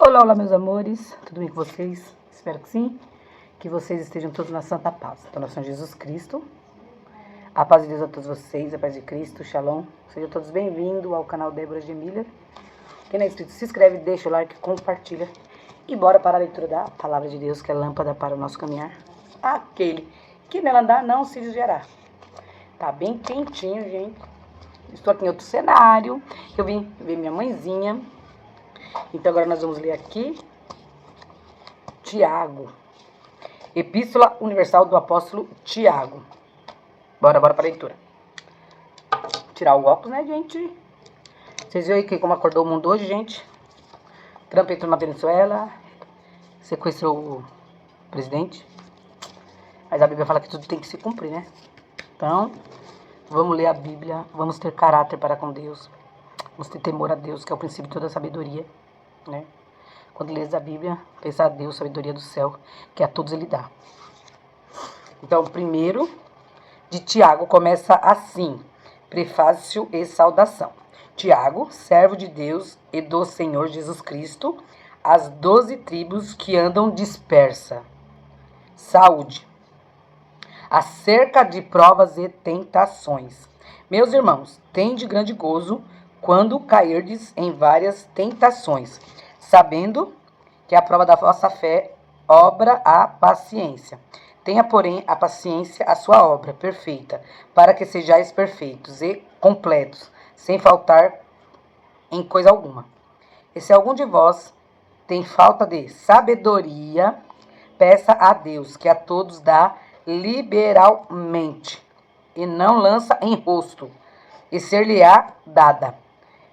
Olá, olá, meus amores, tudo bem com vocês? Espero que sim, que vocês estejam todos na santa paz. Então, nós somos Jesus Cristo, a paz de Deus a todos vocês, a paz de Cristo, Shalom. Sejam todos bem-vindos ao canal Débora G. Miller. Quem não é inscrito, se inscreve, deixa o like, compartilha. E bora para a leitura da Palavra de Deus, que é lâmpada para o nosso caminhar. Aquele que nela andar não se desviará. Tá bem quentinho, gente. Estou aqui em outro cenário. Eu vim ver minha mãezinha. Então agora nós vamos ler aqui Tiago. Epístola Universal do Apóstolo Tiago. Bora para a leitura. Tirar o óculos, né, gente? Vocês viram aí que como acordou o mundo hoje, gente? Trump entrou na Venezuela, sequestrou o presidente. Mas a Bíblia fala que tudo tem que se cumprir, né? Então, vamos ler a Bíblia, vamos ter caráter para com Deus. Vamos ter temor a Deus, que é o princípio de toda a sabedoria, né? Quando lês a Bíblia, pensa a Deus, sabedoria do céu, que a todos Ele dá. Então, o primeiro de Tiago começa assim, prefácio e saudação. Tiago, servo de Deus e do Senhor Jesus Cristo, as 12 tribos que andam dispersa. Saúde. Acerca de provas e tentações. Meus irmãos, tende grande gozo quando cairdes em várias tentações, sabendo que a prova da vossa fé obra a paciência. Tenha, porém, a paciência a sua obra perfeita, para que sejais perfeitos e completos, sem faltar em coisa alguma. E se algum de vós tem falta de sabedoria, peça a Deus, que a todos dá liberalmente, e não lança em rosto, e ser-lhe-á dada.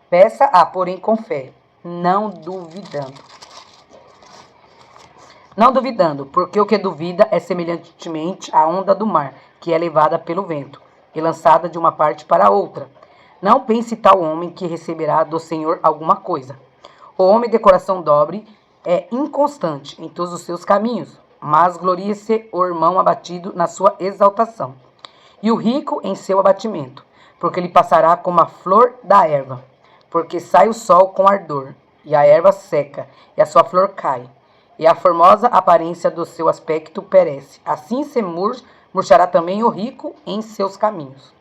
Peça-a, porém, com fé, não duvidando. Não duvidando, porque o que duvida é semelhantemente à onda do mar, que é levada pelo vento, e lançada de uma parte para outra. Não pense tal homem que receberá do Senhor alguma coisa. O homem de coração dobre é inconstante em todos os seus caminhos, mas glorie-se o irmão abatido na sua exaltação, e o rico em seu abatimento, porque ele passará como a flor da erva, porque sai o sol com ardor, e a erva seca, e a sua flor cai, e a formosa aparência do seu aspecto perece. Assim se murchará também o rico em seus caminhos.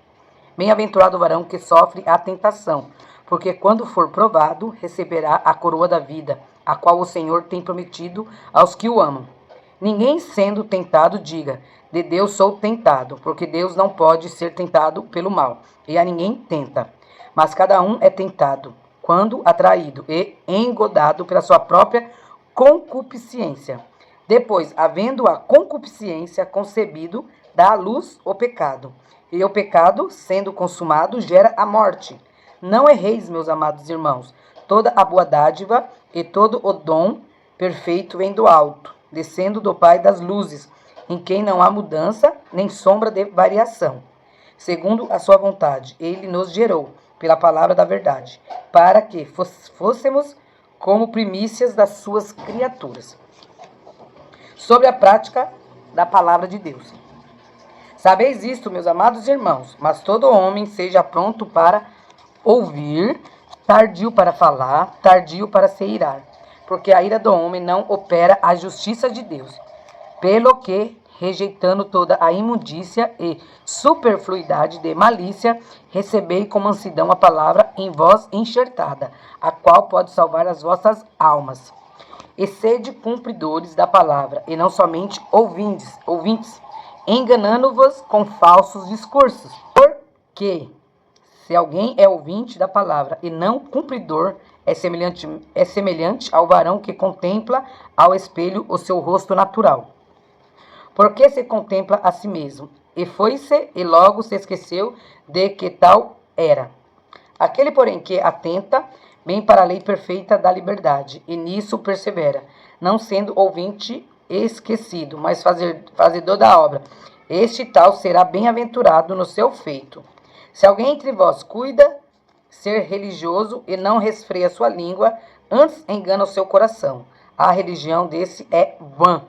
Bem-aventurado o varão que sofre a tentação, porque quando for provado, receberá a coroa da vida, a qual o Senhor tem prometido aos que o amam. Ninguém sendo tentado diga, de Deus sou tentado, porque Deus não pode ser tentado pelo mal, e a ninguém tenta. Mas cada um é tentado, quando atraído e engodado pela sua própria concupiscência. Depois, havendo a concupiscência concebido, dá à luz o pecado. E o pecado, sendo consumado, gera a morte. Não erreis, meus amados irmãos. Toda a boa dádiva e todo o dom perfeito vem do alto, descendo do Pai das luzes, em quem não há mudança nem sombra de variação. Segundo a sua vontade, ele nos gerou pela palavra da verdade, para que fôssemos como primícias das suas criaturas. Sobre a prática da palavra de Deus. Sabeis isto, meus amados irmãos, mas todo homem seja pronto para ouvir, tardio para falar, tardio para se irar, porque a ira do homem não opera a justiça de Deus. Pelo que, rejeitando toda a imundícia e superfluidade de malícia, recebei com mansidão a palavra em vós enxertada, a qual pode salvar as vossas almas. E sede cumpridores da palavra, e não somente ouvintes, enganando-vos com falsos discursos. Porque, se alguém é ouvinte da palavra e não cumpridor, é semelhante ao varão que contempla ao espelho o seu rosto natural. Porque se contempla a si mesmo, e foi-se, e logo se esqueceu de que tal era. Aquele, porém, que atenta bem para a lei perfeita da liberdade, e nisso persevera, não sendo ouvinte esquecido, mas fazedor da obra, este tal será bem-aventurado no seu feito. Se alguém entre vós cuida ser religioso e não resfreia sua língua, antes engana o seu coração. A religião desse é vã.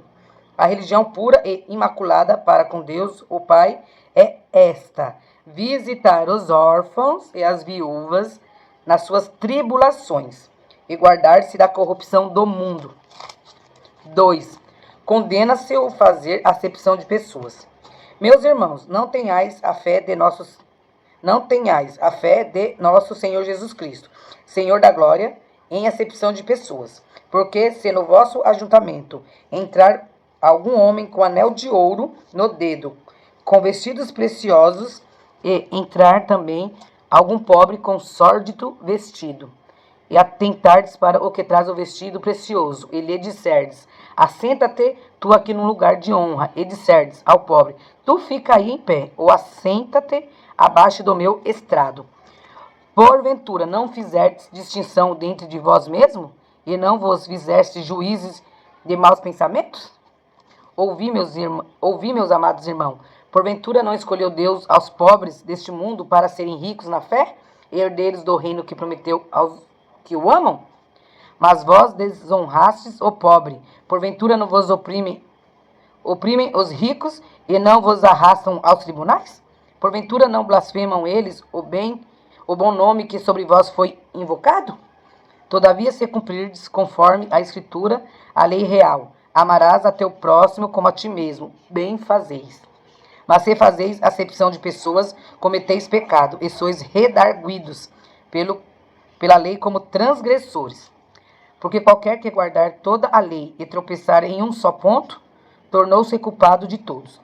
A religião pura e imaculada para com Deus, o Pai, é esta: visitar os órfãos e as viúvas nas suas tribulações, e guardar-se da corrupção do mundo. 2. Condena-se o fazer acepção de pessoas. Meus irmãos, não tenhais a fé de nosso Senhor Jesus Cristo, Senhor da glória, em acepção de pessoas. Porque se no vosso ajuntamento entrar algum homem com anel de ouro no dedo, com vestidos preciosos, e entrar também algum pobre com sórdido vestido, e atentardes para o que traz o vestido precioso, e lhe disserdes: assenta-te tu aqui num lugar de honra, e disserdes ao pobre: tu fica aí em pé, ou assenta-te abaixo do meu estrado. Porventura não fizerdes distinção dentro de vós mesmo, e não vos fizestes juízes de maus pensamentos? Ouvi, meus amados irmãos, porventura não escolheu Deus aos pobres deste mundo para serem ricos na fé, e herdeiros do reino que prometeu aos que o amam? Mas vós desonrastes o pobre, porventura não vos oprimem os ricos e não vos arrastam aos tribunais? Porventura não blasfemam eles o bom nome que sobre vós foi invocado? Todavia, se cumprirdes conforme a Escritura, a lei real, amarás a teu próximo como a ti mesmo, bem fazeis. Mas se fazeis acepção de pessoas, cometeis pecado, e sois redarguidos pela lei como transgressores. Porque qualquer que guardar toda a lei e tropeçar em um só ponto, tornou-se culpado de todos.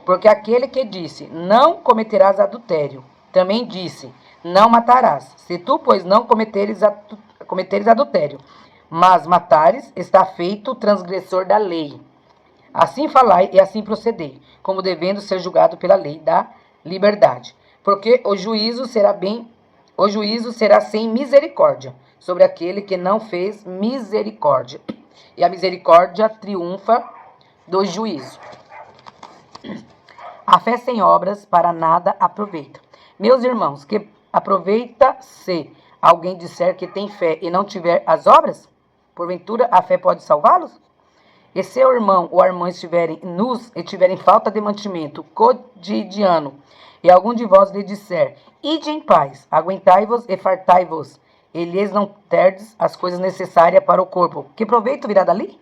Porque aquele que disse: não cometerás adultério, também disse: não matarás. Se tu, pois, não cometeres adultério, mas matares, está feito transgressor da lei. Assim falai e assim procedei, como devendo ser julgado pela lei da liberdade. Porque o juízo será sem misericórdia sobre aquele que não fez misericórdia. E a misericórdia triunfa do juízo. A fé sem obras para nada aproveita. Meus irmãos, que aproveita se alguém disser que tem fé e não tiver as obras? Porventura a fé pode salvá-los? E se o irmão ou a irmã estiverem nus e tiverem falta de mantimento cotidiano, e algum de vós lhe disser: ide em paz, aguentai-vos e fartai-vos, e lhes não terdes as coisas necessárias para o corpo, que proveito virá dali?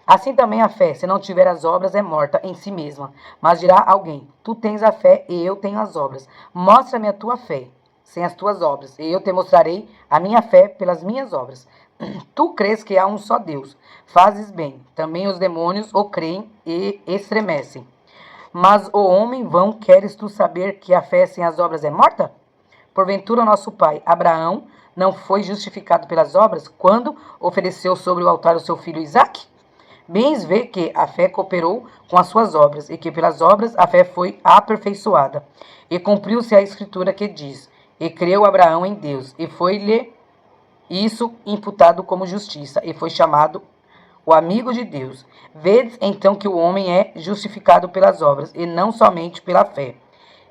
Assim também a fé, se não tiver as obras, é morta em si mesma. Mas dirá alguém: tu tens a fé e eu tenho as obras. Mostra-me a tua fé sem as tuas obras, e eu te mostrarei a minha fé pelas minhas obras. Tu crês que há um só Deus. Fazes bem. Também os demônios o creem e estremecem. Mas o homem vão, queres tu saber que a fé sem as obras é morta? Porventura nosso pai, Abraão, não foi justificado pelas obras quando ofereceu sobre o altar o seu filho Isaque? Bens vê que a fé cooperou com as suas obras, e que pelas obras a fé foi aperfeiçoada. E cumpriu-se a escritura que diz: e creu Abraão em Deus, e foi-lhe isso imputado como justiça, e foi chamado o amigo de Deus. Vedes então que o homem é justificado pelas obras, e não somente pela fé.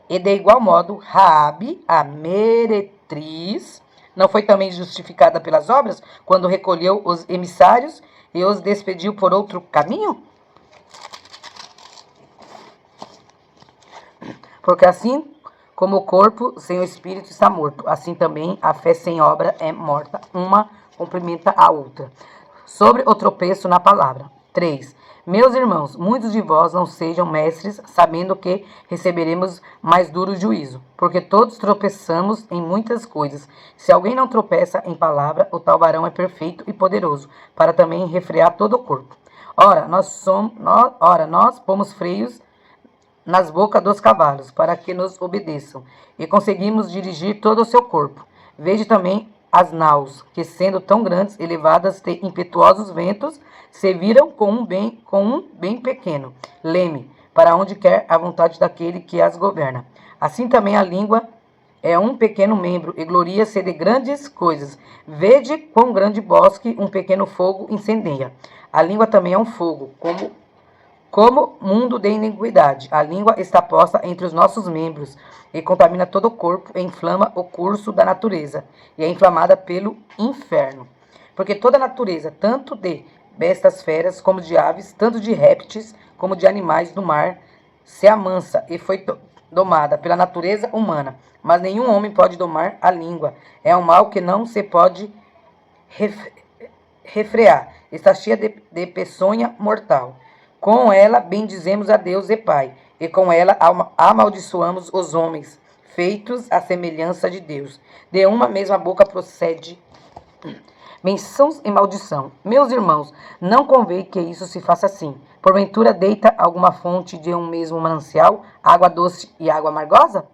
E de igual modo, Raabe, a meretriz, não foi também justificada pelas obras, quando recolheu os emissários e os despediu por outro caminho? Porque assim como o corpo sem o espírito está morto, assim também a fé sem obra é morta. Uma complementa a outra. Sobre o tropeço na palavra. 3. Meus irmãos, muitos de vós não sejam mestres, sabendo que receberemos mais duro juízo. Porque todos tropeçamos em muitas coisas. Se alguém não tropeça em palavra, o tal varão é perfeito e poderoso, para também refrear todo o corpo. Ora, nós pomos freios nas bocas dos cavalos, para que nos obedeçam, e conseguimos dirigir todo o seu corpo. Veja também as naus, que sendo tão grandes, elevadas de impetuosos ventos, se viram com um bem pequeno leme, para onde quer a vontade daquele que as governa. Assim também a língua é um pequeno membro, e gloria-se de grandes coisas. Vede quão grande bosque um pequeno fogo incendeia. A língua também é um fogo, como mundo de iniquidade. A língua está posta entre os nossos membros, e contamina todo o corpo, e inflama o curso da natureza, e é inflamada pelo inferno. Porque toda a natureza, tanto de bestas feras, como de aves, tanto de répteis, como de animais do mar, se amansa, e foi domada pela natureza humana, mas nenhum homem pode domar a língua. É um mal que não se pode refrear. Está cheia de peçonha mortal. Com ela bendizemos a Deus e Pai, e com ela amaldiçoamos os homens, feitos à semelhança de Deus. De uma mesma boca procede bênçãos e maldição. Meus irmãos, não convém que isso se faça assim. Porventura deita alguma fonte de um mesmo manancial, água doce e água amargosa?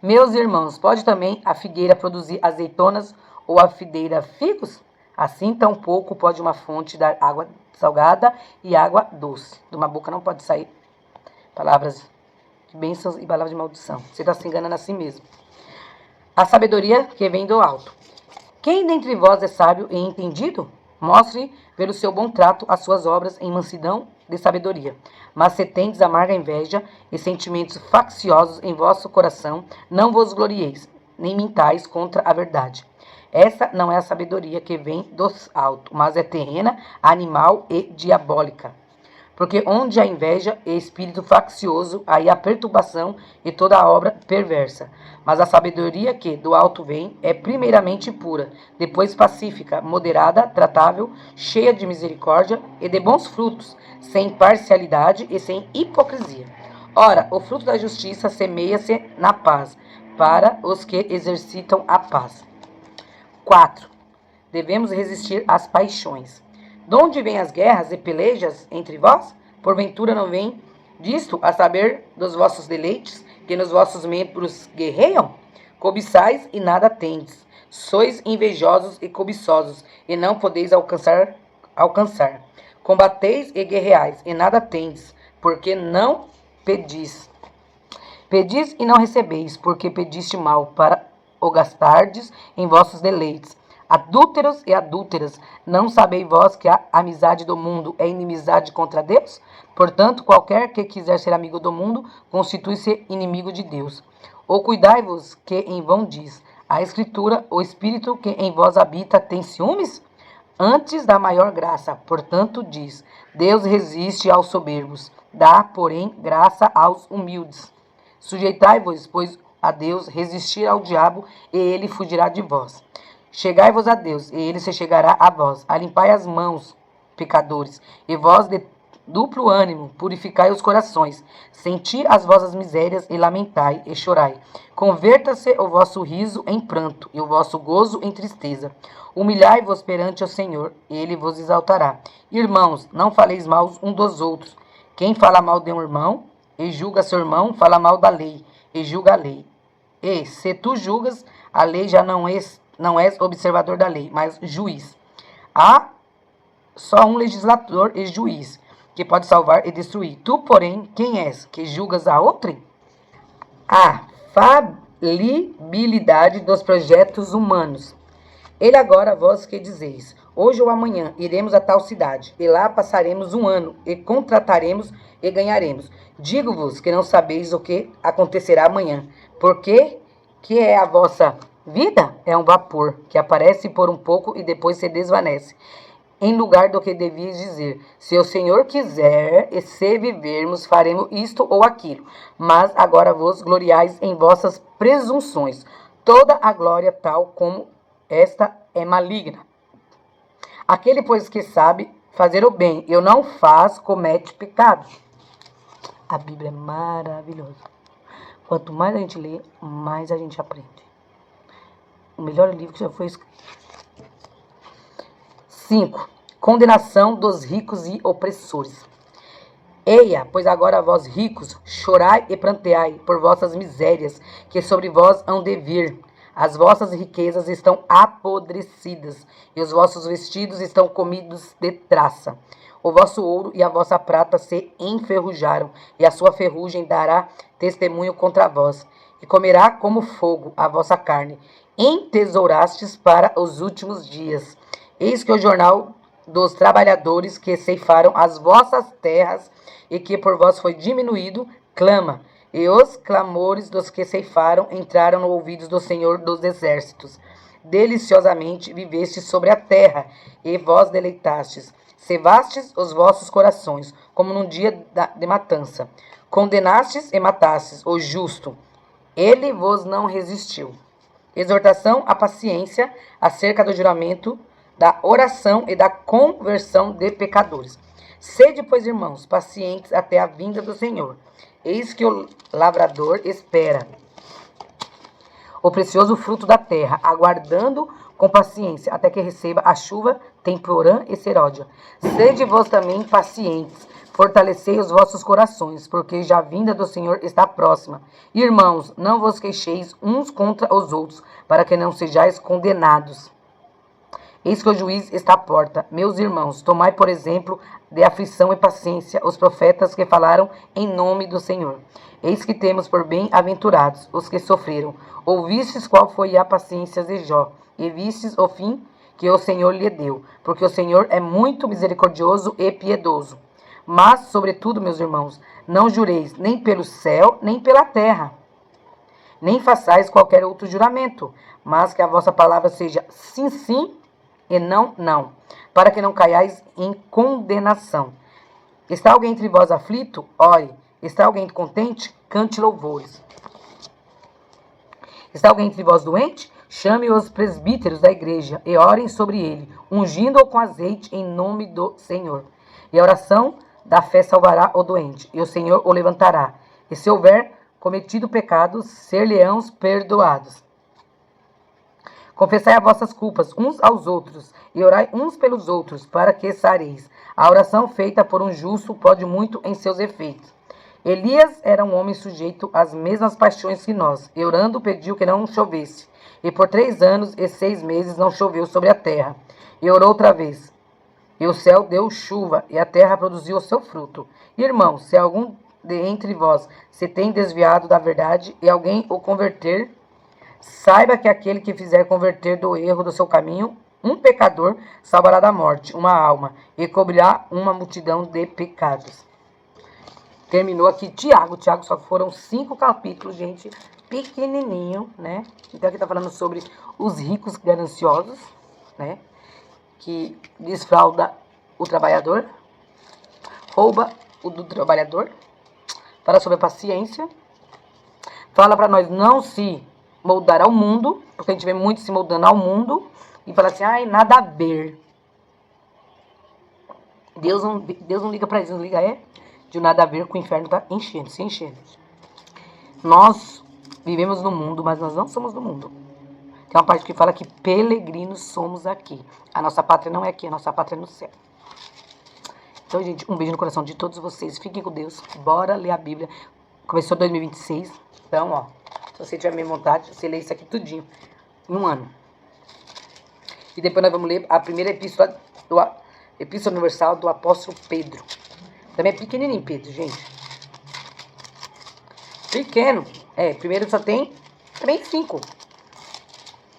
Meus irmãos, pode também a figueira produzir azeitonas ou a videira figos? Assim tampouco pode uma fonte dar água salgada e água doce. De uma boca não pode sair palavras de bênçãos e palavras de maldição. Você está se enganando a si mesmo. A sabedoria que vem do alto. Quem dentre vós é sábio e entendido? Mostre pelo seu bom trato as suas obras em mansidão de sabedoria. Mas se tendes amarga inveja e sentimentos facciosos em vosso coração, não vos glorieis, nem mintais contra a verdade. Essa não é a sabedoria que vem dos altos, mas é terrena, animal e diabólica. Porque onde há inveja e espírito faccioso, aí há perturbação e toda a obra perversa. Mas a sabedoria que do alto vem é primeiramente pura, depois pacífica, moderada, tratável, cheia de misericórdia e de bons frutos, sem parcialidade e sem hipocrisia. Ora, o fruto da justiça semeia-se na paz, para os que exercitam a paz. 4. Devemos resistir às paixões. De onde vêm as guerras e pelejas entre vós? Porventura não vem disto, a saber dos vossos deleites, que nos vossos membros guerreiam? Cobiçais e nada tendes. Sois invejosos e cobiçosos, e não podeis alcançar. Combateis e guerreais, e nada tendes, porque não pedis. Pedis e não recebeis, porque pediste mal, para o gastardes em vossos deleites. Adúlteros e adúlteras, não sabeis vós que a amizade do mundo é inimizade contra Deus? Portanto, qualquer que quiser ser amigo do mundo, constitui-se inimigo de Deus. Ou cuidai-vos que em vão diz a Escritura, o Espírito que em vós habita tem ciúmes? Antes da maior graça, portanto, diz, Deus resiste aos soberbos, dá, porém, graça aos humildes. Sujeitai-vos, pois, a Deus, resistir ao diabo, e ele fugirá de vós. Chegai-vos a Deus, e ele se chegará a vós. Alimpai as mãos, pecadores, e vós de duplo ânimo, purificai os corações. Senti as vossas misérias, e lamentai, e chorai. Converta-se o vosso riso em pranto, e o vosso gozo em tristeza. Humilhai-vos perante o Senhor, e ele vos exaltará. Irmãos, não faleis mal uns dos outros. Quem fala mal de um irmão, e julga seu irmão, fala mal da lei, e julga a lei. E, se tu julgas, a lei já não és observador da lei, mas juiz. Há só um legislador e juiz, que pode salvar e destruir. Tu, porém, quem és, que julgas a outrem? A falibilidade dos projetos humanos. Ele agora, vós que dizeis, hoje ou amanhã iremos a tal cidade, e lá passaremos um ano, e contrataremos e ganharemos. Digo-vos que não sabeis o que acontecerá amanhã, porque que é a vossa vida? É um vapor, que aparece por um pouco e depois se desvanece. Em lugar do que devias dizer, se o Senhor quiser, e se vivermos, faremos isto ou aquilo. Mas agora vos gloriais em vossas presunções. Toda a glória tal como esta é maligna. Aquele, pois, que sabe fazer o bem e o não faz, comete pecado. A Bíblia é maravilhosa. Quanto mais a gente lê, mais a gente aprende. O melhor livro que já foi escrito. 5. Condenação dos ricos e opressores. Eia, pois agora vós ricos, chorai e pranteai por vossas misérias, que sobre vós hão de vir. As vossas riquezas estão apodrecidas, e os vossos vestidos estão comidos de traça. O vosso ouro e a vossa prata se enferrujaram, e a sua ferrugem dará testemunho contra vós, e comerá como fogo a vossa carne. Entesourastes para os últimos dias. Eis que o jornal dos trabalhadores que ceifaram as vossas terras e que por vós foi diminuído, clama. E os clamores dos que ceifaram entraram no ouvidos do Senhor dos Exércitos. Deliciosamente vivestes sobre a terra, e vós deletastes. Cevastes os vossos corações, como num dia de matança. Condenastes e matastes o justo, ele vos não resistiu. Exortação à paciência acerca do juramento, da oração e da conversão de pecadores. Sede, pois, irmãos, pacientes até a vinda do Senhor. Eis que o lavrador espera o precioso fruto da terra, aguardando com paciência até que receba a chuva temporã e seródia. Sede vós também pacientes, fortalecei os vossos corações, porque já a vinda do Senhor está próxima. Irmãos, não vos queixeis uns contra os outros, para que não sejais condenados. Eis que o juiz está à porta. Meus irmãos, tomai por exemplo de aflição e paciência os profetas que falaram em nome do Senhor. Eis que temos por bem-aventurados os que sofreram. Ouvistes qual foi a paciência de Jó, e vistes o fim que o Senhor lhe deu, porque o Senhor é muito misericordioso e piedoso. Mas, sobretudo, meus irmãos, não jureis nem pelo céu, nem pela terra, nem façais qualquer outro juramento, mas que a vossa palavra seja sim, sim, e não, não, para que não caiais em condenação. Está alguém entre vós aflito? Ore. Está alguém contente? Cante louvores. Está alguém entre vós doente? Chame os presbíteros da igreja e orem sobre ele, ungindo-o com azeite em nome do Senhor. E a oração da fé salvará o doente, e o Senhor o levantará. E se houver cometido pecados, ser-lhe-ão perdoados. Confessai as vossas culpas uns aos outros, e orai uns pelos outros, para que sareis. A oração feita por um justo pode muito em seus efeitos. Elias era um homem sujeito às mesmas paixões que nós, e orando pediu que não chovesse. E por 3 anos e 6 meses não choveu sobre a terra. E orou outra vez. E o céu deu chuva, e a terra produziu o seu fruto. Irmãos, se algum de entre vós se tem desviado da verdade, e alguém o converter, saiba que aquele que fizer converter do erro do seu caminho, um pecador salvará da morte uma alma, e cobrirá uma multidão de pecados. Terminou aqui Tiago. Tiago só foram 5 capítulos, gente, pequenininho, né? Então aqui tá falando sobre os ricos gananciosos, né? Que desfrauda o trabalhador, rouba o do trabalhador. Fala sobre a paciência. Fala para nós não se moldar ao mundo, porque a gente vê muito se moldando ao mundo e fala assim, ai, nada a ver. Deus não liga para isso, não liga de nada a ver com o inferno tá enchendo, se enchendo. Nós vivemos no mundo, mas nós não somos do mundo. Tem uma parte que fala que peregrinos somos aqui. A nossa pátria não é aqui, a nossa pátria é no céu. Então, gente, um beijo no coração de todos vocês. Fiquem com Deus. Bora ler a Bíblia. Começou 2026. Então, ó, se você tiver mesmo vontade, você lê isso aqui tudinho em um ano. E depois nós vamos ler a primeira epístola universal do apóstolo Pedro. Também é pequenininho, Pedro, gente. Pequeno. Primeiro só tem também 5.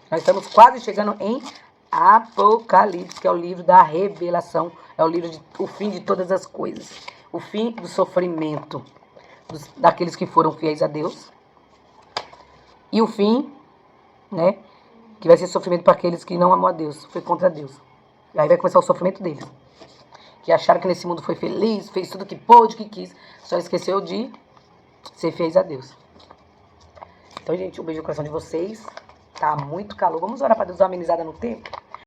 Nós estamos quase chegando em Apocalipse, que é o livro da revelação. É o livro o fim de todas as coisas. O fim do sofrimento daqueles que foram fiéis a Deus. E o fim, né, que vai ser sofrimento para aqueles que não amam a Deus, foi contra Deus. E aí vai começar o sofrimento deles. Que acharam que nesse mundo foi feliz, fez tudo que pôde, que quis, só esqueceu de ser fiéis a Deus. Então, gente, um beijo no coração de vocês. Tá muito calor. Vamos orar para Deus dar uma amenizada no tempo?